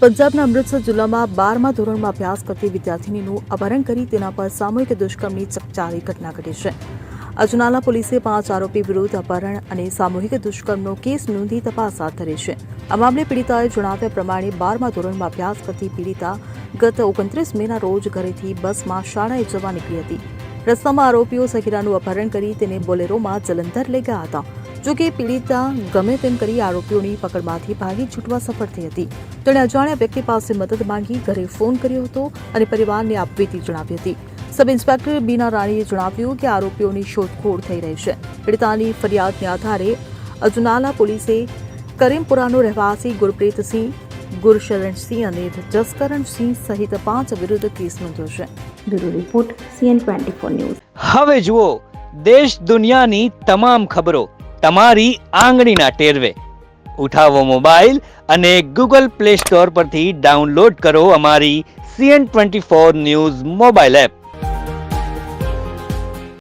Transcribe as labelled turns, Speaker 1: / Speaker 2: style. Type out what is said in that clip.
Speaker 1: પંજાબના અમૃતસર જિલ્લામાં 12મા ધોરણમાં અભ્યાસ કરતી વિદ્યાર્થિનીનું અપહરણ કરી તેના પર સામૂહિક દુષ્કર્મની ચકચારી ઘટના ઘટી છે. અજનાલા પોલીસે 5 આરોપી વિરુદ્ધ અપહરણ અને સામૂહિક દુષ્કર્મનો કેસ નોંધી તપાસ હાથ ધરી છે. આ મામલે પીડિતાએ જણાવ્યા પ્રમાણે 12મા ધોરણમાં અભ્યાસ કરતી પીડિતા ગત 29 મેના રોજ ઘરેથી બસમાં શાળાએ જવા નીકળી હતી. રસ્તામાં આરોપીઓ સગીરાનું અપહરણ કરી તેને બોલેરોમાં જલંધર લઈ ગયા હતા. જોકે પીડિતા ગમે તેમ કરી આરોપીઓની પકડમાંથી ભાગી છૂટવા સફળ થઈ હતી. તેણે અજાણ્યા વ્યક્તિ પાસે મદદ માંગી ઘરે ફોન કર્યો હતો અને પરિવારને આપવીતી જણાવી હતી. સબ ઇન્સ્પેક્ટર બીના રાણીએ જણાવ્યું કે આરોપીઓની શોધખોળ થઈ રહી છે. પીડિતાની ફરિયાદને આધારે અજનાલા પોલીસે કરીમપુરાનો રહેવાસી ગુરપ્રીતસિંહ, ગુરશરણસિંહ અને જસકરણસિંહ સહિત 5 વિરુદ્ધ કેસ નોંધ્યો છે.
Speaker 2: Bureau report CN24 news.
Speaker 3: હવે જુઓ દેશ દુનિયાની તમામ ખબરો તમારી આંગળીના ટેરવે. ઉઠાવો મોબાઈલ અને Google Play Store પરથી ડાઉનલોડ કરો અમારી CN24 ન્યૂઝ મોબાઈલ એપ.